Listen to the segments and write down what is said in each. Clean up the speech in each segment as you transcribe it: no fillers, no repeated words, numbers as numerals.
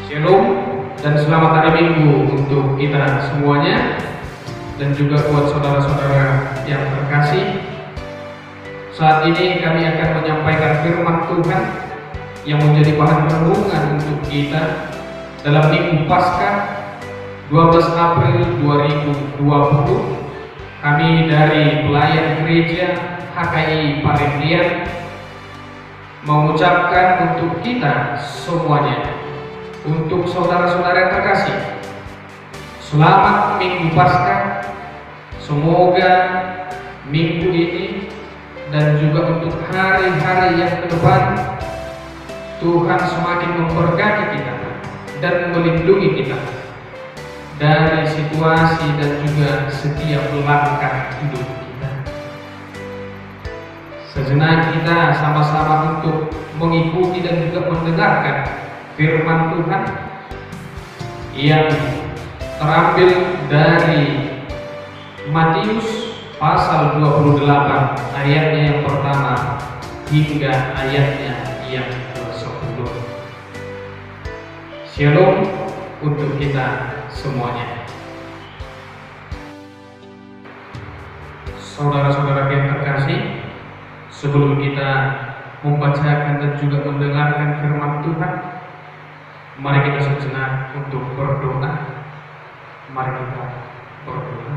Shalom dan selamat hari Minggu untuk kita semuanya dan juga buat saudara-saudara yang terkasih. Saat ini kami akan menyampaikan firman Tuhan yang menjadi bahan renungan untuk kita dalam Minggu Paskah 12 April 2020. Kami dari pelayan gereja HKI Parenggian mengucapkan untuk kita semuanya, untuk saudara-saudara yang terkasih, selamat Minggu Paskah. Semoga minggu ini dan juga untuk hari-hari yang ke depan Tuhan semakin memberkati kita dan melindungi kita dari situasi dan juga setiap langkah hidup kita. Sejenak kita sama-sama untuk mengikuti dan juga mendengarkan firman Tuhan yang terambil dari Matius pasal 28 ayatnya yang pertama hingga ayatnya yang ke-10. Shalom untuk kita semuanya. Saudara-saudara yang terkasih, sebelum kita membacakan dan juga mendengarkan firman Tuhan, mari kita sejenak untuk berdoa. Mari kita berdoa.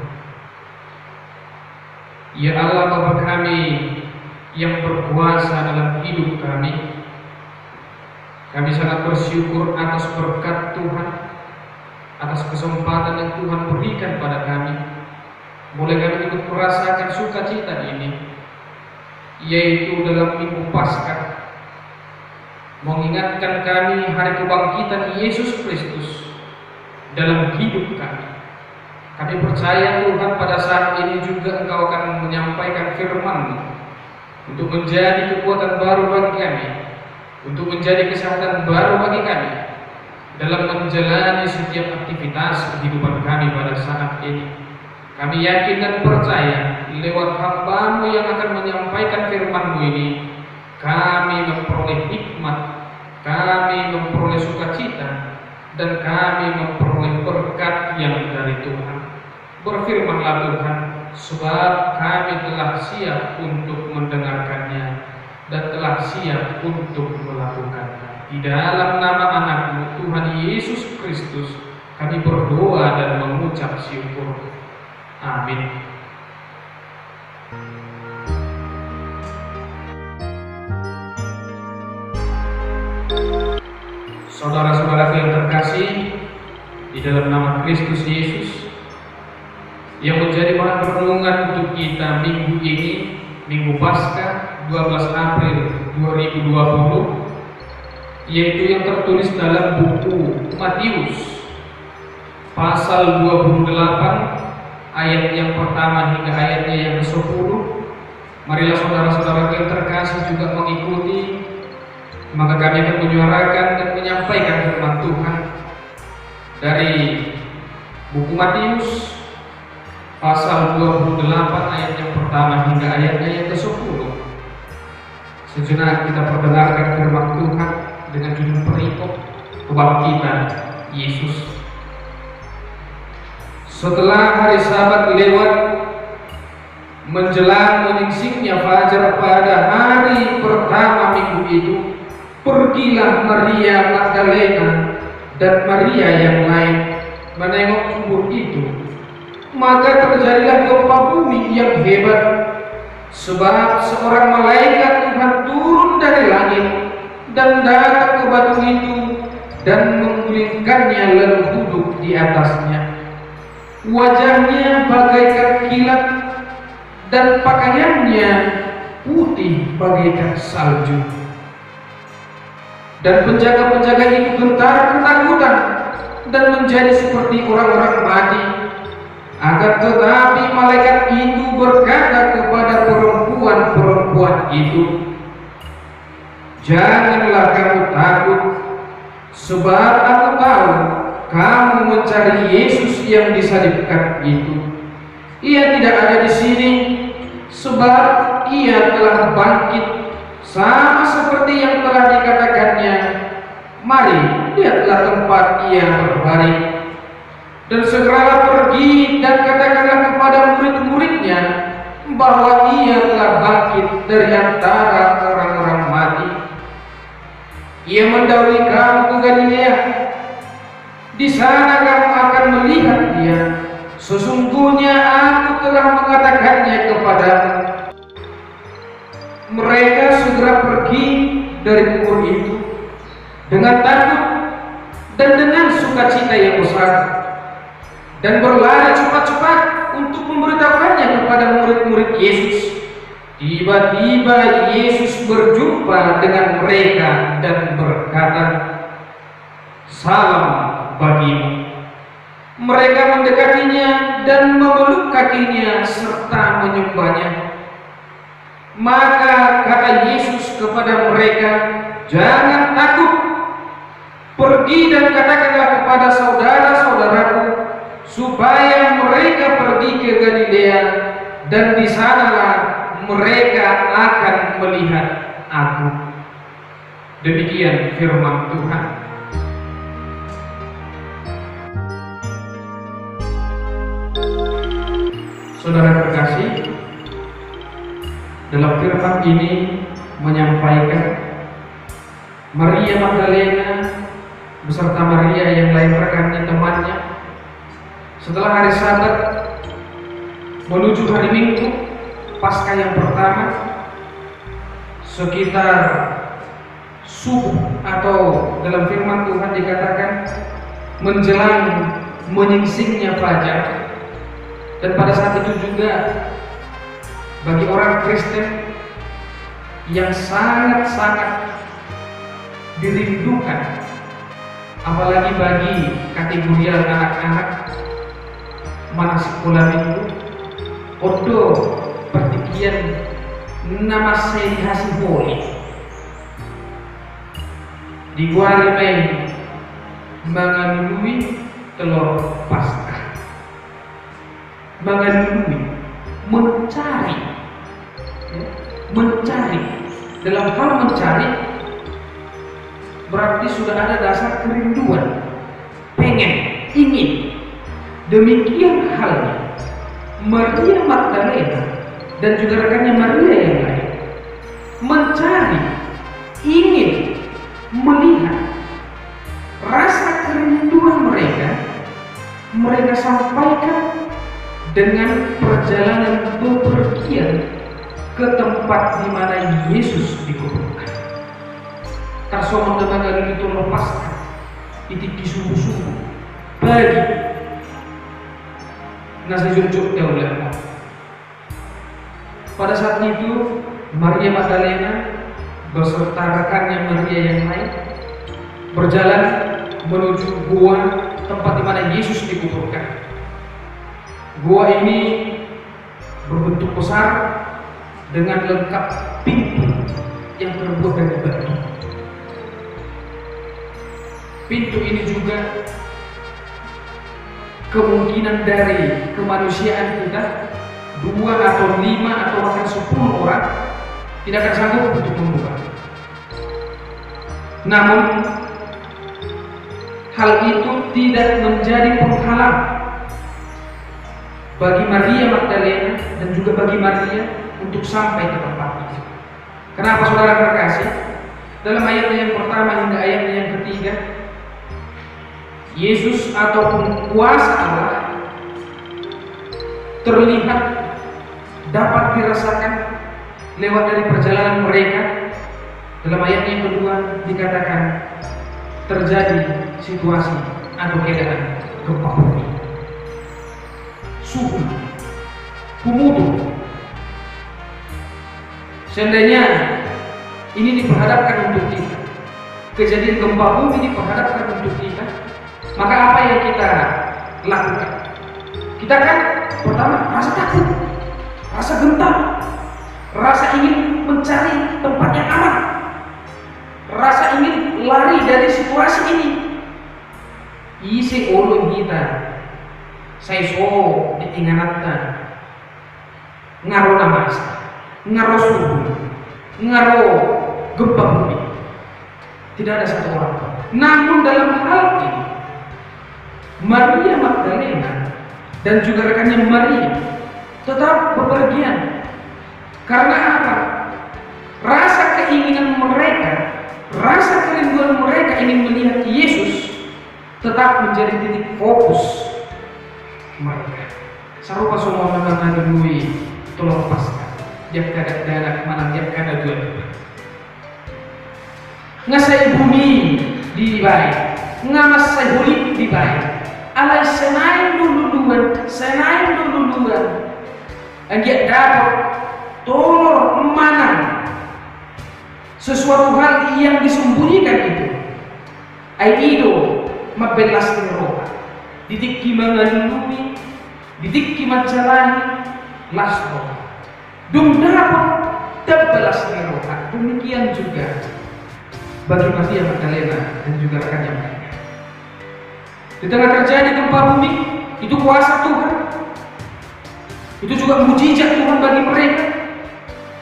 Ya Allah Bapa kami yang berkuasa dalam hidup kami sangat bersyukur atas berkat Tuhan, atas kesempatan yang Tuhan berikan pada kami. Boleh kami ikut merasakan sukacita ini, yaitu dalam Minggu Paskah, mengingatkan kami hari kebangkitan Yesus Kristus dalam hidup kami. Kami percaya Tuhan pada saat ini juga Engkau akan menyampaikan firman-Mu untuk menjadi kekuatan baru bagi kami, untuk menjadi kesehatan baru bagi kami dalam menjalani setiap aktivitas kehidupan kami pada saat ini. Kami yakin dan percaya lewat hamba-Mu yang akan menyampaikan firman-Mu ini, kami memperoleh hikmat, kami memperoleh sukacita, dan kami memperoleh berkat yang dari Tuhan. Berfirmanlah Tuhan, sebab kami telah siap untuk mendengarkannya dan telah siap untuk melakukannya. Di dalam nama anak-Mu Tuhan Yesus Kristus kami berdoa dan mengucap syukur. Amin. Saudara-saudara yang terkasih, di dalam nama Kristus Yesus yang menjadi bahan renungan untuk kita minggu ini, Minggu Paskah 12 April 2020, yaitu yang tertulis dalam buku Matius pasal 28 ayat yang pertama hingga ayatnya yang ke-10. Marilah saudara-saudara yang terkasih juga mengikuti, maka kami akan menyuarakan dan menyampaikan firman Tuhan dari buku Matius pasal 28 ayat yang pertama hingga ayatnya yang ke-10. Sejenak kita perdengarkan firman Tuhan dengan judul perikop kebangkitan Yesus. Setelah hari Sabat lewat, menjelang menyingsingnya fajar pada hari pertama minggu itu, pergilah Maria Magdalena dan Maria yang lain menengok kubur itu. Maka terjadilah gempa bumi yang hebat, sebab seorang malaikat Tuhan turun dari langit dan datang ke batu itu dan menggulingkannya lalu duduk di atasnya. Wajahnya bagaikan kilat dan pakaiannya putih bagaikan salju. Dan penjaga-penjaga itu gentar ketakutan dan menjadi seperti orang-orang mati. Akan tetapi malaikat itu berkata kepada perempuan-perempuan itu, "Janganlah kamu takut, sebab aku tahu kamu mencari Yesus yang disalibkan itu. Ia tidak ada di sini, sebab ia telah bangkit, sama seperti yang telah dikatakannya. Mari lihatlah tempat ia berbaring. Dan segeralah pergi dan katakanlah kepada murid-muridnya bahwa ia telah bangkit dari antara orang-orang mati. Ia mendahului kamu ke Galilea. Di sana kamu akan melihat dia. Sesungguhnya aku telah mengatakannya kepadamu. Mereka segera pergi dari kubur itu dengan takut dan dengan sukacita yang besar, dan berlari cepat-cepat untuk memberitahukannya kepada murid-murid Yesus. Tiba-tiba Yesus berjumpa dengan mereka dan berkata, "Salam bagimu." Mereka mendekatinya dan memeluk kakinya serta menyembahnya. Maka kata Yesus kepada mereka, "Jangan takut. Pergi dan katakanlah kepada saudara-saudaraku supaya mereka pergi ke Galilea, dan di sanalah mereka akan melihat aku." Demikian firman Tuhan. Saudara terkasih, dalam firman ini menyampaikan Maria Magdalena beserta Maria yang lain rekannya, temannya, setelah hari Sabat menuju hari Minggu Paskah yang pertama, sekitar subuh atau dalam firman Tuhan dikatakan menjelang menyingsingnya fajar. Dan pada saat itu juga bagi orang Kristen yang sangat-sangat dirindukan, apalagi bagi kategori anak-anak mana sekolah minggu, odo pertikian nama saya hasil boleh di guari main mengandui telur Paskah, mengandui mencari. Dalam hal mencari berarti sudah ada dasar kerinduan, pengen, ingin. Demikian halnya Maria Magdalena dan juga rekannya Maria yang lain mencari, ingin melihat. Rasa kerinduan mereka sampaikan dengan perjalanan bepergian ke tempat di mana Yesus dikuburkan. Tarsoma dengan itu lepaskan titik di sungguh-sungguh bagi nasi junjuk daulah. Pada saat itu Maria Magdalena beserta rekannya Maria yang lain berjalan menuju gua tempat di mana Yesus dikuburkan. Gua ini berbentuk besar dengan lengkap pintu yang terbuat dari batu. Pintu ini juga kemungkinan dari kemanusiaan kita 2 atau 5 atau bahkan 10 orang tidak akan sanggup untuk membuka. Namun hal itu tidak menjadi penghalang bagi Maria Magdalena dan juga bagi Maria untuk sampai ke tempat itu. Kenapa saudara terkasih? Dalam ayatnya yang pertama hingga ayatnya yang ketiga, Yesus ataupun kuasa Allah terlihat, dapat dirasakan lewat dari perjalanan mereka. Dalam ayat yang kedua dikatakan terjadi situasi atau keadaan gempa bumi, suhu, kumudu. Seandainya ini diperhadapkan untuk kita, kejadian gempa bumi diperhadapkan untuk kita, maka apa yang kita lakukan? Kita kan pertama rasa takut, rasa gentar, rasa ingin mencari tempat yang aman, rasa ingin lari dari situasi ini. Isi olo kita, saya so diingatkan, ngaro namas, ngaro suhu, ngaro gempa bumi. Tidak ada satu orang pun. Namun dalam hal ini Maria Magdalena dan juga rekannya Maria tetap bepergian. Karena apa? Rasa keinginan mereka, rasa kerinduan mereka ingin melihat Yesus tetap menjadi titik fokus mereka. Sarupa semua menang dului tolong pasca. Dia kada dana kemana dia kada dua. Ngasai bumi di baik, ngamasai hulik di baik. Alai senain dulu-duluan. Agiat dapat tolor mana sesuatu hal yang disembunyikan itu. Aido mabelas roha. Didik kimangalui, didik kimajalani lasro. Dung dapat tebelas roha. Demikian juga bagi Maria Magdalena dan juga rekannya mereka. Di tengah terjadi gempa bumi, itu kuasa Tuhan. Itu juga mujizat Tuhan bagi mereka.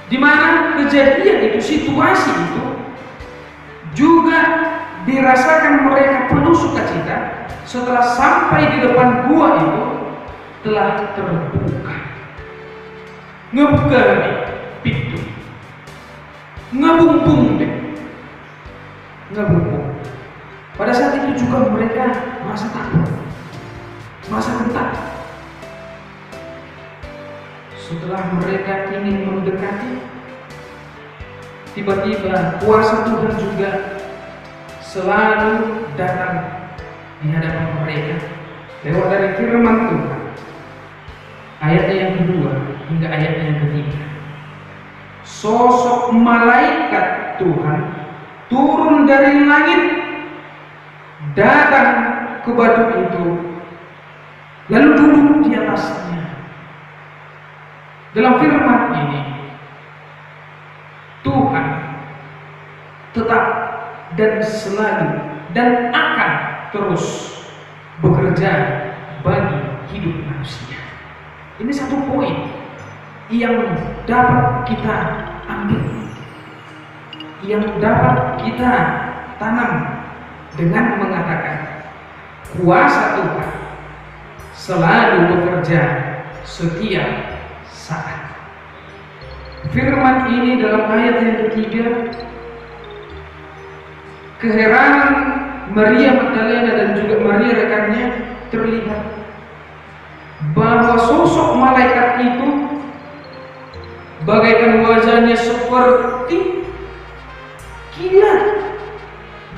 Di mana kejadian itu, situasi itu juga dirasakan mereka penuh sukacita setelah sampai di depan gua itu telah terbuka. Ngebuka pintu, ngebumbung deh, ngebumbung. Pada saat itu juga mereka merasa takut, merasa gentar. Setelah mereka ingin mendekati, tiba-tiba kuasa Tuhan juga selalu datang di hadapan mereka lewat dari firman Tuhan. Ayatnya yang kedua hingga ayatnya yang ketiga. Sosok malaikat Tuhan turun dari langit, datang ke batu itu, lalu duduk di atasnya. Dalam firman ini, Tuhan tetap dan selalu dan akan terus bekerja bagi hidup manusia. Ini satu poin yang dapat kita ambil, yang dapat kita tanam dengan mengatakan kuasa Tuhan selalu bekerja setiap saat. Firman ini dalam ayat yang ketiga, keheranan Maria Magdalena dan juga Maria rekannya terlihat bahwa sosok malaikat itu bagaikan wajahnya seperti kilat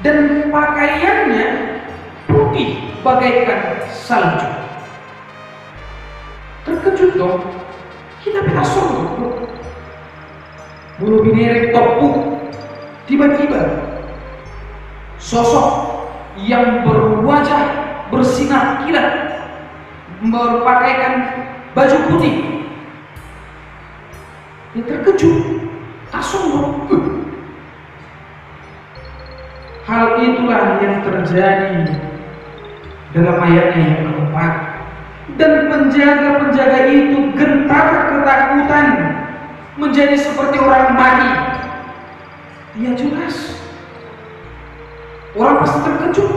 dan pakaiannya putih bagaikan salju. Terkejut dong, kita penasaran. Bulu binerek topu, tiba-tiba sosok yang berwajah bersinar kilat, berpakaikan baju putih. Dia terkejut, tasong. Hal itulah yang terjadi dalam ayatnya yang keempat. Dan penjaga-penjaga itu gentar ketakutan, menjadi seperti orang mati. Dia jelas orang pasti terkejut.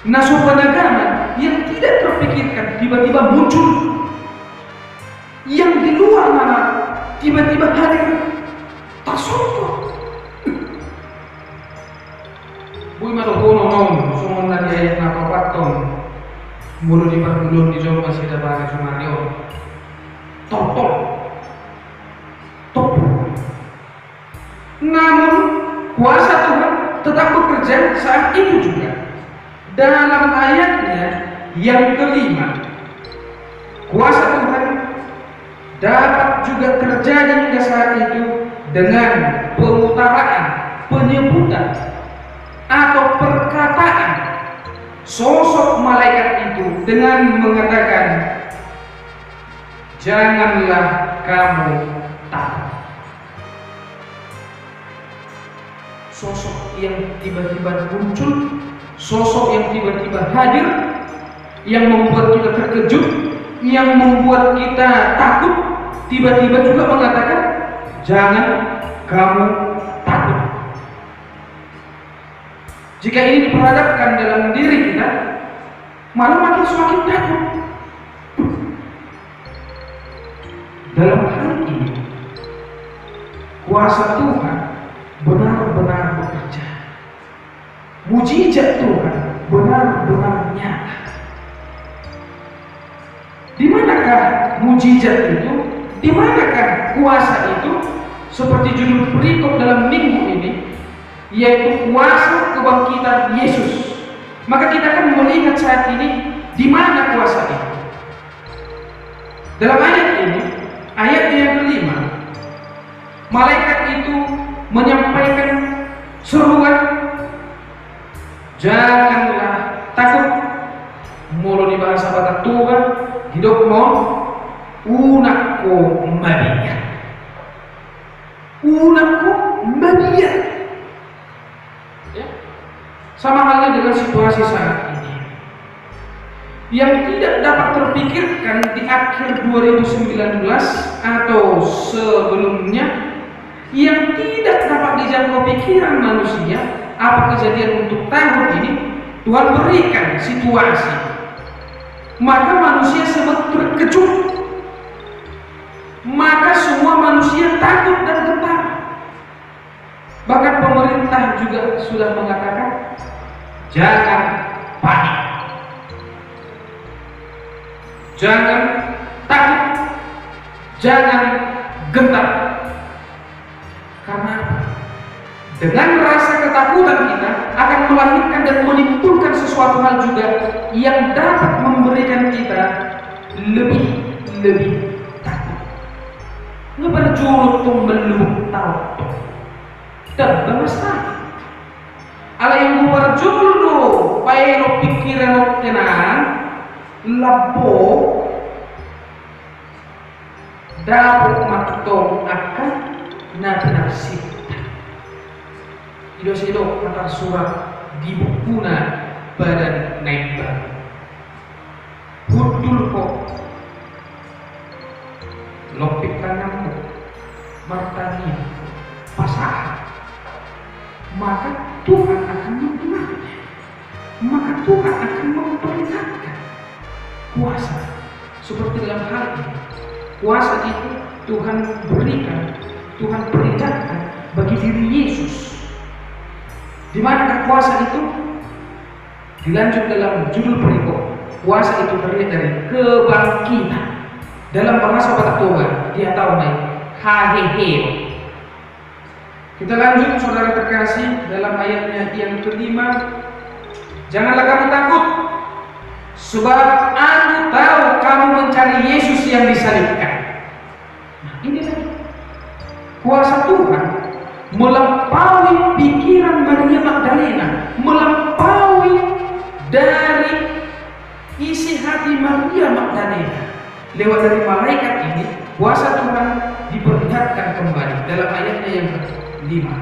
Nasupanagama yang tidak terpikirkan tiba-tiba muncul, yang di luar mana tiba-tiba hadir. Tasongko bui matokono nom sumon na ayat na papaton mulu di pagulon di Jawa masih ada bagai Sumario tol. Namun kuasa Tuhan tetap bekerja saat itu juga. Dalam ayatnya yang kelima, kuasa Tuhan dapat juga terjadi hingga saat itu dengan pengutaraan, penyebutan atau perkataan sosok malaikat itu dengan mengatakan, janganlah kamu takut. Sosok yang tiba-tiba muncul, sosok yang tiba-tiba hadir, yang membuat kita terkejut, yang membuat kita takut, tiba-tiba juga mengatakan, jangan kamu takut. Jika ini diperhadapkan dalam diri kita, malah makin semakin takut. Dalam hal ini, kuasa Tuhan benar-benar bekerja. Mujizat Tuhan benar-benar nyata. Di manakah mujizat itu? Di manakah kuasa itu? Seperti judul perikop dalam minggu ini, yaitu kuasa kebangkitan Yesus. Maka kita akan melihat saat ini di mana kuasa itu. Dalam ayat ini, ayat yang kelima, malaikat itu menyampaikan seruan, janganlah takut. Mulu di bahasa Batak Tuhan, hidup mo, unakku Maria. Unakku Maria. Ya. Sama halnya dengan situasi saat ini, yang tidak dapat terpikirkan di akhir 2019 atau sebelumnya, yang tidak dapat dijangkau pikiran manusia. Apa kejadian untuk tahun ini? Tuhan berikan situasi, maka manusia sempat terkejut, maka semua manusia takut dan getar. Bahkan pemerintah juga sudah mengatakan, jangan panik, jangan takut, jangan gentar. Karena dengan rasa ketakutan kita akan melahirkan dan menimbulkan sesuatu hal juga yang dapat memberikan kita lebih takut. Ngeberjulut tuh belum tahu dan bermasalah. Ala yang berjulut paelo pikiran tenang labo dapat matong akan nasib. Ido-ido antar surat di bukuna badan naik baru. Hudul kok lopik tanganmu martani pasah, maka Tuhan akan menggunakannya, maka Tuhan akan memperlihatkan kuasa. Seperti dalam hal ini, kuasa itu Tuhan berikan, Tuhan perlihatkan bagi diri Yesus. Di manakah kuasa itu? Dilanjut dalam judul perikop, kuasa itu terlihat dari kebangkitan. Dalam bahasa Batak Tuhan, dia tahu naik hahehe. Kita lanjut saudara terkasih dalam ayatnya yang kelima. Janganlah kamu takut, sebab aku tahu kamu mencari Yesus yang disalibkan. Nah, ini lagi kuasa Tuhan melampaui pikiran Maria Magdalena, melampaui dari isi hati Maria Magdalena. Lewat dari malaikat ini, kuasa Tuhan diperlihatkan kembali dalam ayatnya yang kelima.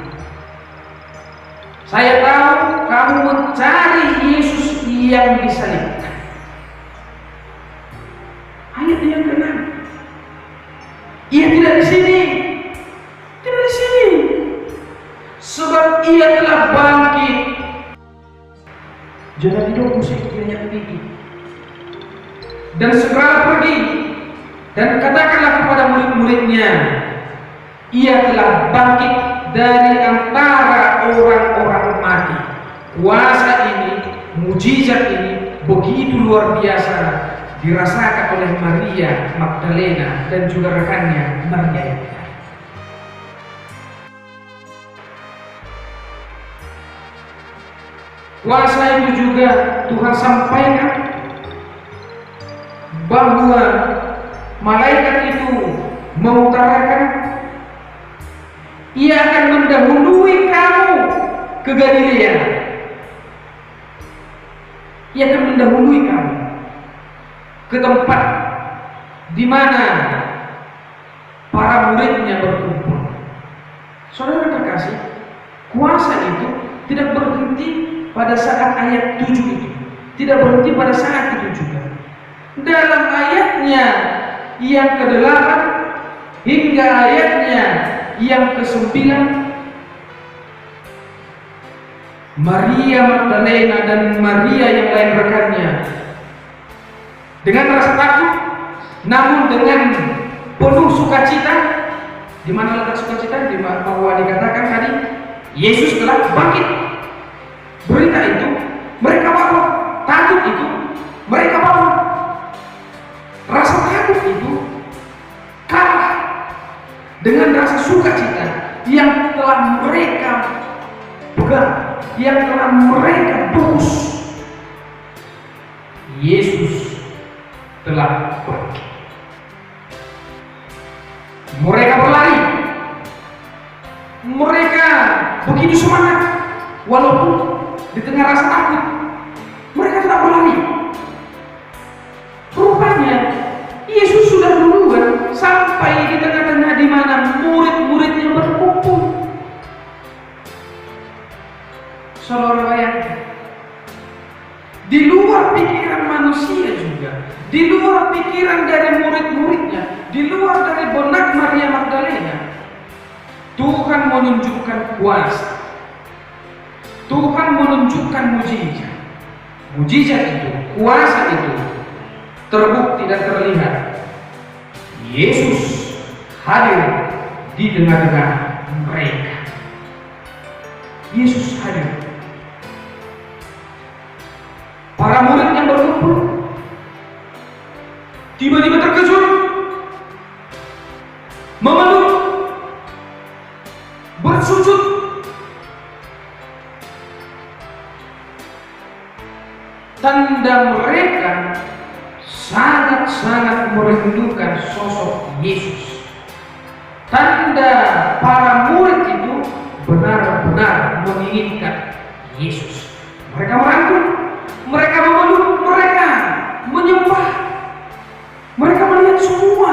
Saya tahu kamu mencari Yesus yang disalibkan. Ayat yang keenam. Ia tidak di sini, tidak di sini. Sebab ia telah bangkit. Jangan hidup musik yang tinggi. Dan segera pergi dan katakanlah kepada murid-muridnya, ia telah bangkit dari antara orang-orang mati. Kuasa ini, mujizat ini begitu luar biasa dirasakan oleh Maria Magdalena dan juga rekannya Maria. Kuasa itu juga Tuhan sampaikan bahwa malaikat itu mengutarakan, ia akan mendahului kamu ke Galilea. Ia akan mendahului kamu ke tempat di mana para muridnya berkumpul. Saudara terkasih, kuasa itu tidak berhenti pada saat ayat 7 itu, tidak berhenti pada saat itu juga. Dalam ayatnya yang ke-8 hingga ayatnya yang ke-9, Maria Magdalena dan Maria yang lain rekannya dengan rasa takut, namun dengan penuh sukacita. Di mana letak sukacita? Di bahwa dikatakan tadi Yesus telah bangkit. Berita itu mereka bawa, takut itu mereka bawa, rasa takut itu kalah dengan rasa sukacita yang telah mereka pegang, yang telah mereka tebus. Yesus telah bangkit. Mereka berlari, mereka begitu semangat, walaupun di tengah rasa takut, mereka tetap berlari. Rupanya Yesus sudah duluan sampai di tengah-tengah di mana murid-muridnya berkumpul. Saudara bayangkan, di luar pikiran manusia juga, di luar pikiran dari murid-muridnya, di luar dari benak Maria Magdalena, Tuhan menunjukkan kuasa. Tuhan menunjukkan mujizat. Mujizat itu, kuasa itu terbukti dan terlihat. Yesus hadir di tengah-tengah mereka. Yesus hadir. Para murid yang berkumpul tiba-tiba terkejut, memeluk, bersujud. Tanda mereka sangat-sangat merindukan sosok Yesus. Tanda para murid itu benar-benar menginginkan Yesus. Mereka merangkul, mereka memeluk, mereka menyembah. Mereka melihat semua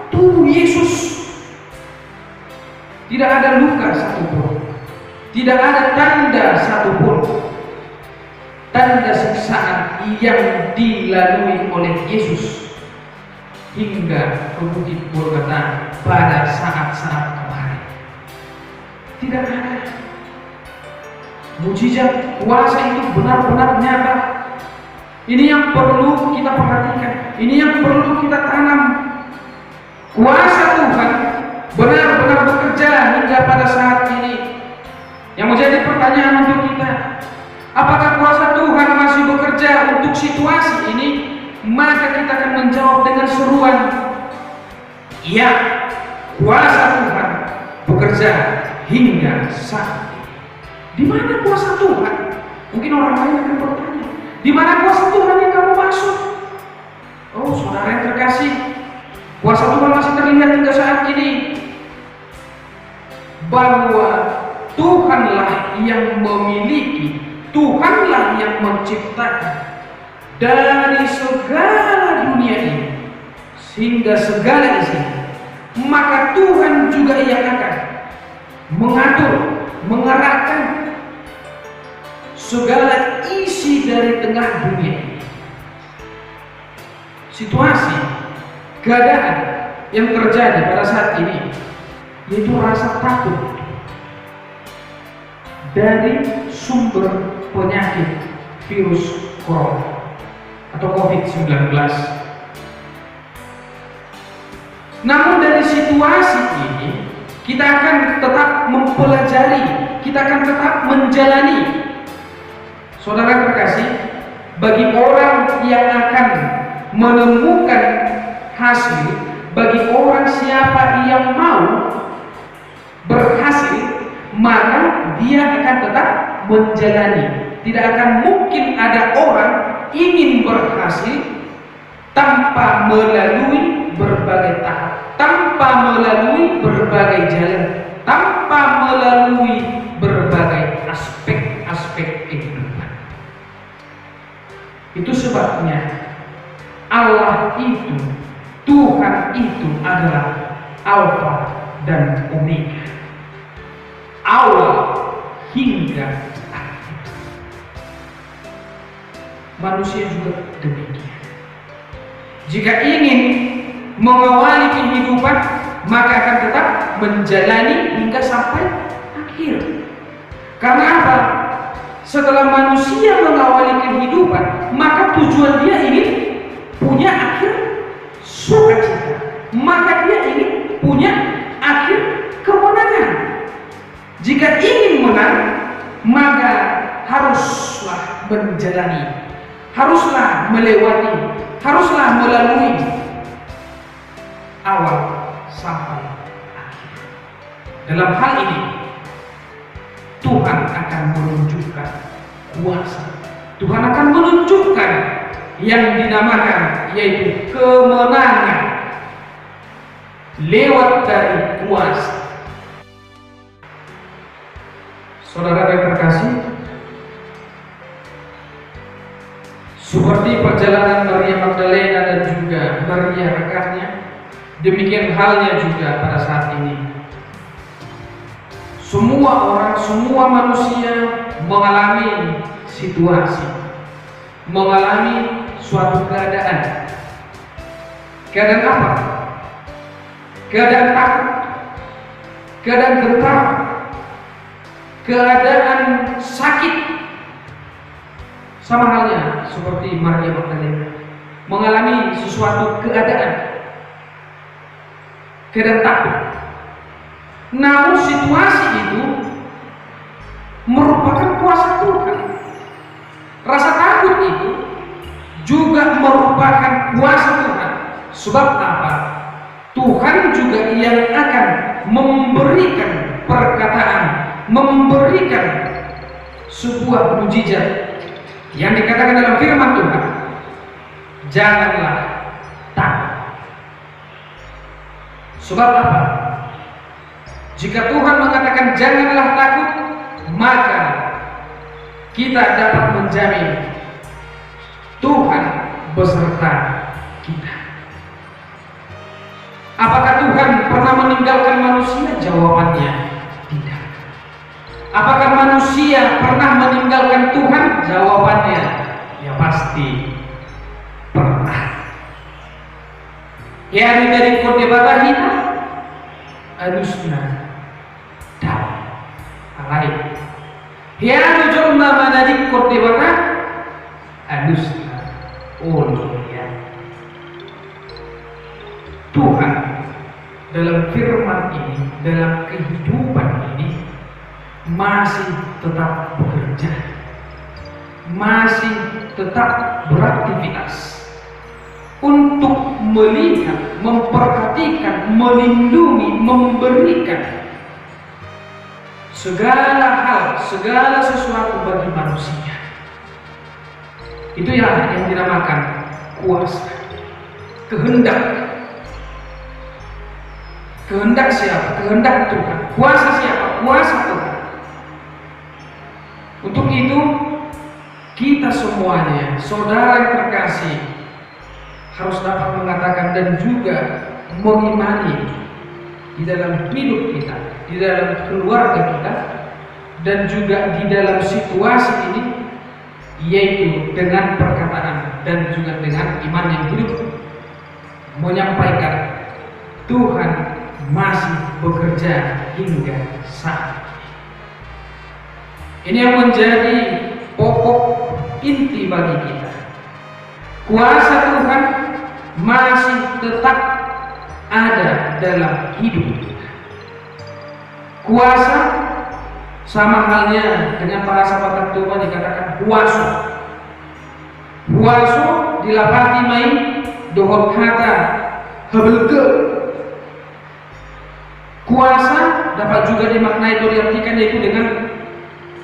tubuh Yesus. Tidak ada luka satupun, tidak ada tanda satupun, tanda siksaan yang dilalui oleh Yesus hingga ke Bukit Golgota pada saat-saat kemarin. Tidak ada. Mujizat kuasa itu benar-benar nyata. Ini yang perlu kita perhatikan, ini yang perlu kita tanam. Kuasa Tuhan benar-benar bekerja hingga pada saat ini. Yang menjadi pertanyaan untuk kita, apakah kuasa Tuhan masih bekerja untuk situasi ini? Maka kita akan menjawab dengan seruan, iya, kuasa Tuhan bekerja hingga saat ini. Di mana kuasa Tuhan? Mungkin orang lain akan bertanya, di mana kuasa Tuhan yang kamu maksud? Oh, saudara yang terkasih, kuasa Tuhan masih terlihat hingga saat ini. Bahwa Tuhanlah yang memiliki, Tuhanlah yang menciptakan dari segala dunia ini sehingga segala isinya. Maka Tuhan juga yang akan mengatur, mengarahkan segala isi dari tengah dunia ini. Situasi, keadaan yang terjadi pada saat ini, yaitu rasa takut dari sumber penyakit virus corona atau COVID-19. Namun dari situasi ini kita akan tetap mempelajari, kita akan tetap menjalani. Saudara terkasih, bagi orang yang akan menemukan hasil, bagi orang siapa yang mau berhasil, maka dia akan tetap menjalani. Tidak akan mungkin ada orang ingin berhasil tanpa melalui berbagai tahap, tanpa melalui berbagai jalan, tanpa melalui berbagai aspek-aspek kehidupan. Itu sebabnya Allah itu, Tuhan itu adalah Alfa dan Omega, awal hingga akhir. Manusia juga demikian. Jika ingin mengawali kehidupan, maka akan tetap menjalani hingga sampai akhir. Karena apa? Setelah manusia mengawali kehidupan, maka tujuan dia ingin punya akhir sukacita. Maka dia ingin punya akhir kemenangan. Jika ingin menang, maka haruslah menjalani, haruslah melewati, haruslah melalui awal sampai akhir. Dalam hal ini Tuhan akan menunjukkan kuasa. Tuhan akan menunjukkan yang dinamakan yaitu kemenangan lewat dari kuasa. Saudara yang terkasih, seperti perjalanan Maria Magdalena dan juga Maria rekannya, demikian halnya juga pada saat ini. Semua orang, semua manusia mengalami situasi, mengalami suatu keadaan. Keadaan apa? Keadaan takut, keadaan gentar, keadaan sakit. Sama halnya seperti Maria Magdalena mengalami sesuatu keadaan takut. Namun situasi itu merupakan kuasa Tuhan. Rasa takut itu juga merupakan kuasa Tuhan. Sebab apa? Tuhan juga yang akan memberikan perkataan, memberikan sebuah mujizat yang dikatakan dalam firman Tuhan, janganlah takut. Sebab apa? Jika Tuhan mengatakan janganlah takut, maka kita dapat menjamin Tuhan beserta kita. Apakah Tuhan pernah meninggalkan manusia? Jawabannya tidak. Apakah manusia pernah meninggalkan Tuhan? Jawabannya ya pasti pernah. Ya dari kode kita anusna lain. Hianu jomma manadik kordebata anusna ya. Tuhan dalam firman ini, dalam kehidupan ini masih tetap bekerja, masih tetap beraktivitas untuk melihat, memperhatikan, melindungi, memberikan segala hal, segala sesuatu bagi manusia. Itu yang dinamakan kuasa, kehendak. Kehendak siapa? Kehendak Tuhan. Kuasa siapa? Kuasa Tuhan. Untuk itu kita semuanya, saudara yang terkasih, harus dapat mengatakan dan juga mengimani di dalam hidup kita, di dalam keluarga kita, dan juga di dalam situasi ini, yaitu dengan perkataan dan juga dengan iman yang hidup, menyampaikan Tuhan masih bekerja hingga saat ini. Ini yang menjadi pokok inti bagi kita. Kuasa Tuhan masih tetap ada dalam hidup kita. Kuasa sama halnya dengan para sahabat Tuhan dikatakan kuasa. Kuasa dilapati main dohot kata hebelke. Kuasa dapat juga dimaknai atau diartikan yaitu dengan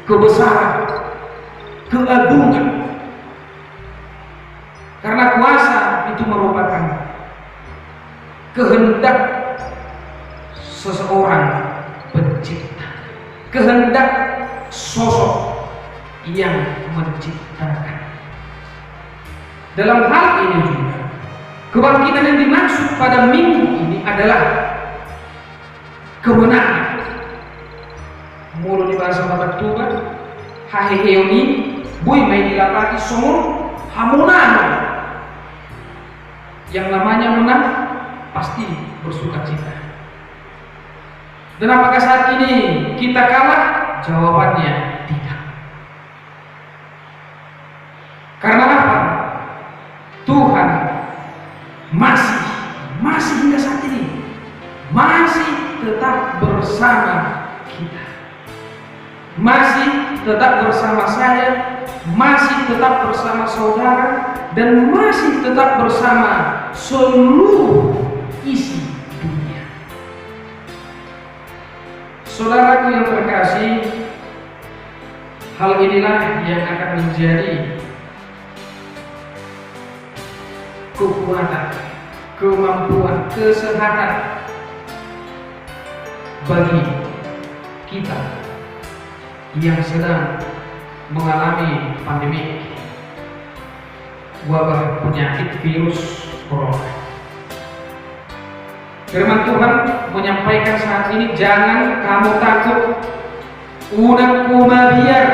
kebesaran, keagungan. Karena kuasa itu merupakan kehendak seseorang pencipta, kehendak sosok yang menciptakan. Dalam hal ini juga kebangkitan yang dimaksud pada minggu ini adalah kemenangan. Mulu di bahasa Batak Tuban, haheheoni, bui main dilapati sumur, hamunan. Yang namanya menang pasti bersuka cita. Dan apakah saat ini kita kalah? Jawabannya tidak. tetap bersama kita, masih tetap bersama saya, masih tetap bersama saudara, dan masih tetap bersama seluruh isi dunia. Saudaraku yang terkasih, hal inilah yang akan menjadi kekuatan, kemampuan, kesehatan bagi kita yang sedang mengalami pandemi wabah penyakit virus corona. Firman Tuhan menyampaikan saat ini, jangan kamu takut, unak kumabiar.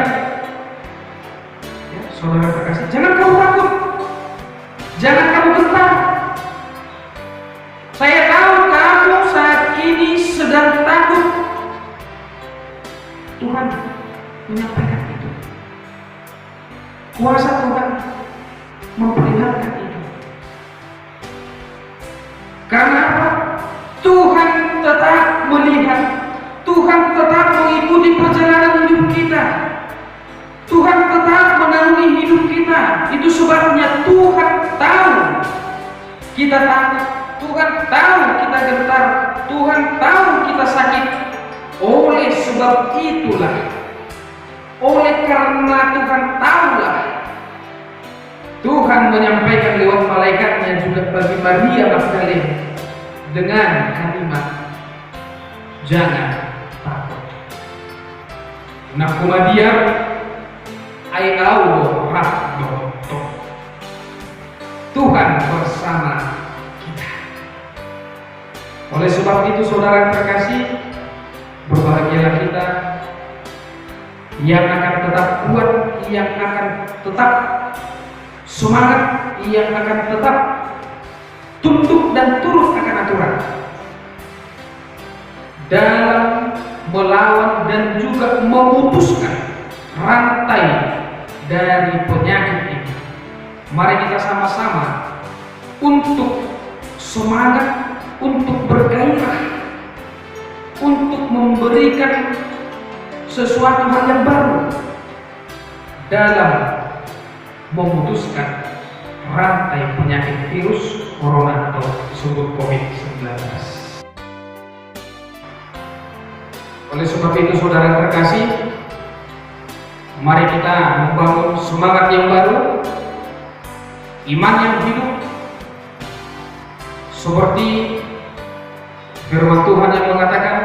Ya, saudara terkasih, jangan kamu takut, jangan kamu gentar. Saya tahu kamu saat ini sedang takut. Tuhan menyampaikan itu. Kuasa Tuhan memperlihatkan itu. Karena apa? Tuhan tetap melihat, Tuhan tetap mengikuti perjalanan hidup kita, Tuhan tetap menaungi hidup kita. Itu sebabnya Tuhan tahu kita takut, Tuhan tahu kita gentar, Tuhan tahu kita sakit. Oleh sebab itulah, oleh karena Tuhan tahulah, Tuhan menyampaikan lewat malaikatnya juga bagi Maria Magdalena dengan kalimat, jangan takut. Nakumadia ai aulo rabbo. Tuhan bersama kita. Oleh sebab itu saudara terkasih, berbahagialah kita yang akan tetap kuat, yang akan tetap semangat, yang akan tetap tunduk dan turut akan aturan dalam melawan dan juga memutuskan rantai dari penyakit ini. Mari kita sama-sama untuk semangat, untuk bergairah, untuk memberikan sesuatu hal yang baru dalam memutuskan rantai penyakit virus corona atau disebut COVID-19. Oleh sebab itu saudara terkasih, mari kita membangun semangat yang baru, iman yang hidup, seperti firman Tuhan yang mengatakan,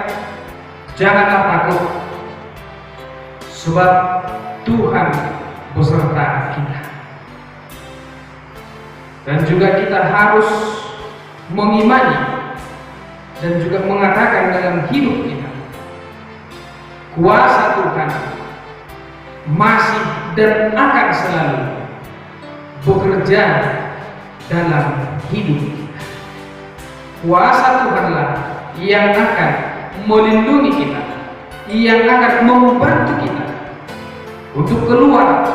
janganlah takut, sebab Tuhan beserta kita. Dan juga kita harus mengimani dan juga mengatakan dalam hidup kita, kuasa Tuhan masih dan akan selalu bekerja dalam hidup kita. Kuasa Tuhanlah yang akan melindungi kita, yang akan membantu kita untuk keluar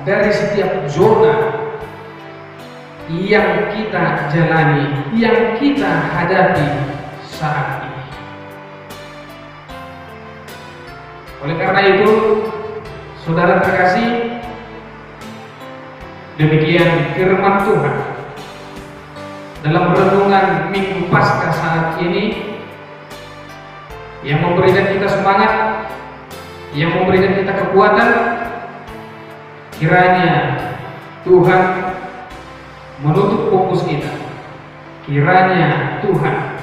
dari setiap zona yang kita jalani, yang kita hadapi saat ini. Oleh karena itu, saudara terkasih, demikian firman Tuhan dalam renungan Minggu Paskah saat ini, yang memberikan kita semangat, yang memberikan kita kekuatan. Kiranya Tuhan menutup fokus kita, kiranya Tuhan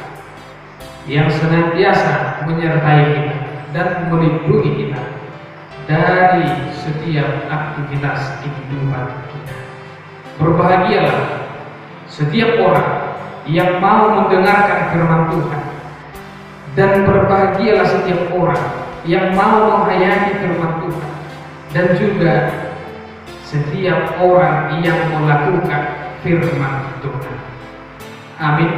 yang senantiasa menyertai kita dan melindungi kita dari setiap aktivitas kehidupan kita. Berbahagialah setiap orang yang mau mendengarkan firman Tuhan, dan berbahagialah setiap orang yang mau menghayati firman Tuhan, dan juga setiap orang yang melakukan firman Tuhan. Amin.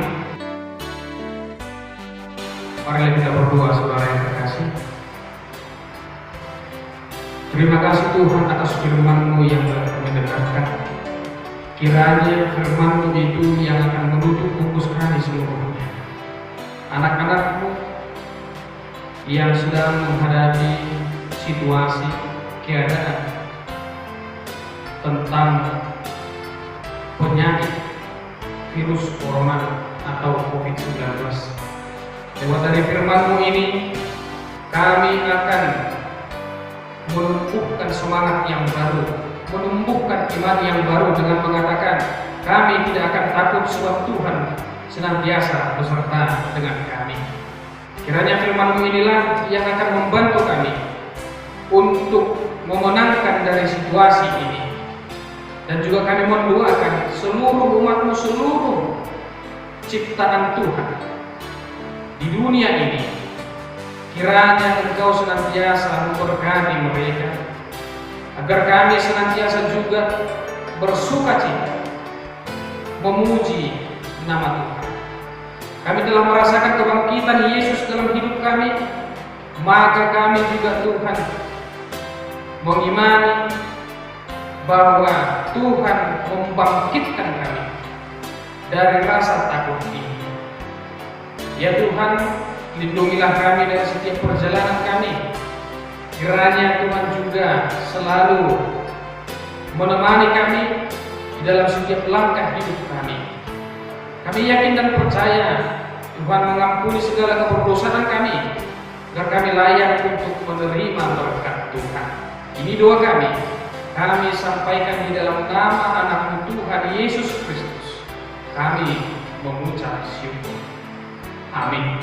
Mari kita berdoa saudara yang terkasih. Terima kasih Tuhan atas firman-Mu yang telah kami dengarkan. Kiranya firman-Mu itu yang akan menutup fokus kami seluruhnya. Anak-anak-Mu yang sedang menghadapi situasi keadaan tentang penyakit virus corona atau COVID-19. Lewat dari firman-Mu ini, kami akan menumbuhkan semangat yang baru, menumbuhkan iman yang baru dengan mengatakan, kami tidak akan takut sebab Tuhan senantiasa beserta dengan kami. Kiranya firman-Mu inilah yang akan membantu kami untuk memenangkan dari situasi ini. Dan juga kami mendoakan seluruh umat-Mu, seluruh ciptaan Tuhan di dunia ini. Kiranya Engkau senantiasa memberkati mereka, agar kami senantiasa juga bersukacita memuji nama Tuhan. Kami telah merasakan kebangkitan Yesus dalam hidup kami, maka kami juga Tuhan mengimani bahwa Tuhan membangkitkan kami dari rasa takut ini. Ya Tuhan, lindungilah kami dari setiap perjalanan kami. Kiranya Tuhan juga selalu menemani kami di dalam setiap langkah hidup kami. Kami yakin dan percaya Tuhan mengampuni segala keberdosaan kami, agar kami layak untuk menerima berkat Tuhan. Ini doa kami. Kami sampaikan di dalam nama anak-Mu Tuhan Yesus Kristus. Kami mengucap syukur. Amin.